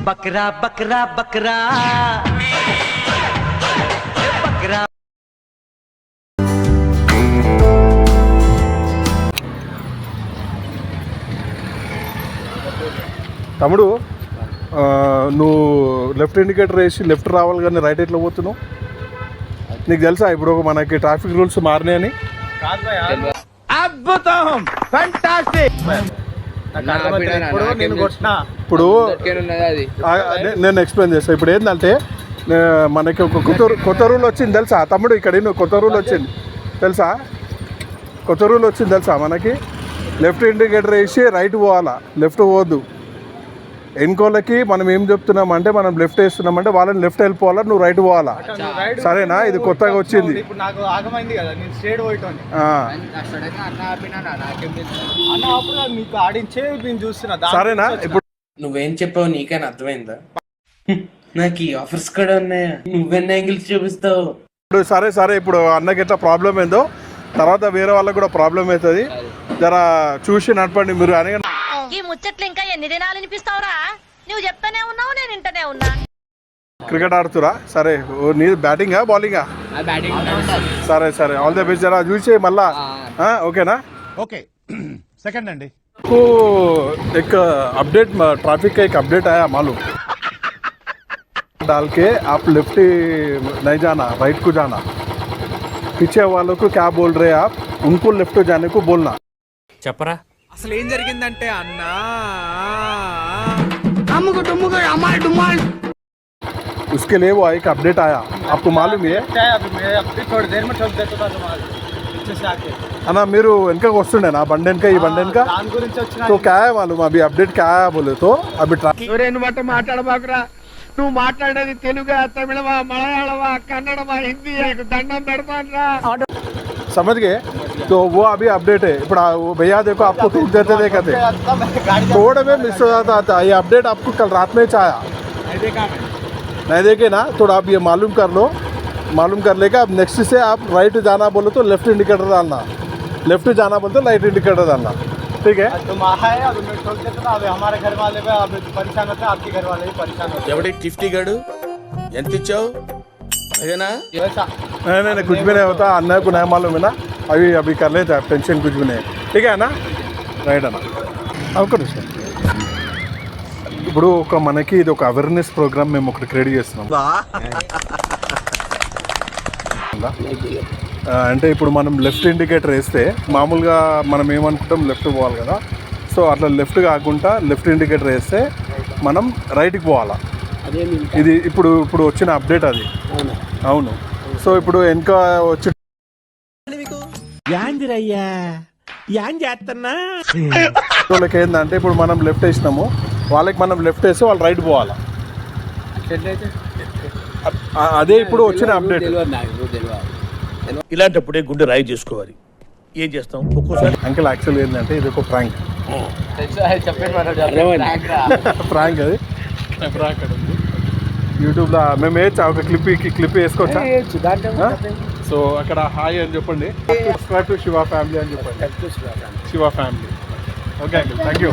బక్రా బక్రా బక్రా బక్రా. తమ్ముడు, నువ్వు left indicator వేసి లెఫ్ట్ రావాలి కానీ రైట్ ఎట్లా పోతున్నావు? నీకు తెలుసా ఇప్పుడు మనకి ట్రాఫిక్ రూల్స్ మారినాయని? అద్భుతం, ఫ్యాంటాస్టిక్. ఇప్పుడు నేను ఎక్స్ప్లెయిన్ చేస్తాను. ఇప్పుడు ఏంటంటే మనకి ఒక కొత్త రూల్ వచ్చింది తెలుసా తమ్ముడు? ఇక్కడ కొత్త రూల్ వచ్చింది తెలుసా? కొత్త రూల్ వచ్చింది తెలుసా మనకి? లెఫ్ట్ ఇండికేటర్ వేసి రైట్ పోవాలా, లెఫ్ట్ పోవద్దు. ఎన్కోళ్ళకి మనం ఏం చెప్తున్నామంటే, మనం లెఫ్ట్ వేస్తున్నామంటే వాళ్ళని లెఫ్ట్ వెళ్ళిపోవాలా, నువ్వు రైట్ పోవాలా. సరేనా? ఇది కొత్తగా వచ్చింది. సరేనా? ఇప్పుడు నువ్వేం చెప్పావు నీకైనా అర్థమైందా? నాకు ఈ ఆఫర్స్ కూడా ఉన్నాయా? నువ్వెన్ని యాంగిల్స్ చూపిస్తావు? ఇప్పుడు సరే ఇప్పుడు అన్నకి ఎట్లా ప్రాబ్లం ఏందో తర్వాత వేరే వాళ్ళకి కూడా ప్రాబ్లం అవుతుంది. జర చూసి నడపండి మీరు అని. ఈ ముచ్చట్లు ఇంకా ఎన్ని దినాలు వినిపిస్తావురా? నువ్వు చెప్తానే ఉన్నావు, నేను వింటనే ఉన్నా. క్రికెట్ ఆడుతురా? సరే, నీ బ్యాటింగా బౌలింగా? సరే ఆల్ ది బెస్ట్. జరా చూసి మళ్ళా ఓకేనా? ఓకే. सेकंड अंडी को एक अपडेट ट्रैफिक का एक अपडेट आया मालूम? डाल के आप लेफ्ट नहीं जाना, राइट को जाना. पीछे वालों को क्या बोल रहे हैं आप? उनको लेफ्ट जाने को बोलना. చెప్పరా అసలు ఏం జరిగిందంటే అన్నా, उसके लिए वो एक अपडेट आया. आपको मालूम है? थोड़ी देर में ठोक देता था पीछे से आके. అన్నా మీరు వెనకకి వస్తుండే నా బండి వెనక, ఈ బండి వెనక. దాని గురించి వచ్చిన तो क्या है मालूम अभी अपडेट क्या आया बोले तो अभी బట్ట మాట్లాడబాకురా. నువ్వు మాట్లాడేది తెలుగా, తమిళమా, మలయాళమా, కన్నడమా, హిందీ? దండం పెడతానరా. समझ गए? तो वो अभी अपडेट है. वो भैया देखो आपको टूट देते थे कहते थोड़े में मिस हो जाता था. ये अपडेट आपको कल रात में आया, नहीं देखे ना? थोड़ा आप ये मालूम कर लो. मालूम कर लेगा. अब नेक्स्ट से आप राइट जाना बोलो तो लेफ्ट इंडिकेटर डालना, लेफ्ट जाना बोलो तो राइट इंडिकेटर डालना. ठीक है? तुम है अब मैं ठोक देता था. अब हमारे घर वाले भी अब परेशान होते हैं, आपके घर वाले भी परेशान होते हैं. ఎవడి టిఫ్టీ గడు ఎంత ఇచ్చావు? అదేనా? नहीं कुछ भी नहीं होता. अन्ना को नहीं मालूम है ना. अभी कर लेते हैं, टेंशन कुछ भी नहीं. ठीक है ना? రైట్ అన్న. ఒక నిమిషం. ఇప్పుడు మనకి ఇది ఒక అవేర్నెస్ ప్రోగ్రామ్ మేము ఒకటి క్రియేట్ చేస్తున్నాం. అంటే ఇప్పుడు మనం లెఫ్ట్ ఇండికేటర్ వేస్తే మామూలుగా మనం ఏమనుకుంటాం, లెఫ్ట్ పోవాలి కదా. సో అట్లా లెఫ్ట్ కాకుండా లెఫ్ట్ ఇండికేటర్ వేస్తే మనం రైట్కి పోవాలా. ఇది ఇప్పుడు వచ్చిన అప్డేట్ అది. అవును. సో ఇప్పుడు వెనక వచ్చి వాళ్ళకి ఏంటంటే ఇప్పుడు మనం లెఫ్ట్ వేసినాము, వాళ్ళకి మనం లెఫ్ట్ వేస్తే వాళ్ళు రైట్ పోవాలా. అదే ఇప్పుడు వచ్చిన అప్డేట్. ఇలాంటప్పుడే గుండె రాయి చేసుకోవాలి. ఏం చేస్తాం ఒక్కోసారి. అంకిల్ యాక్చువల్గా ఏంటంటే ఇది ఒక ప్రాంక్. ప్రాంక్ అది యూట్యూబ్లో మేము వేయచ్చా? ఒక క్లిప్ వేసుకోవచ్చా? సో అక్కడ హాయ్ అని చెప్పండి, సబ్స్క్రైబ్ టు శివ ఫ్యామిలీ అని చెప్పండి. Shiva family. Okay uncle, thank you.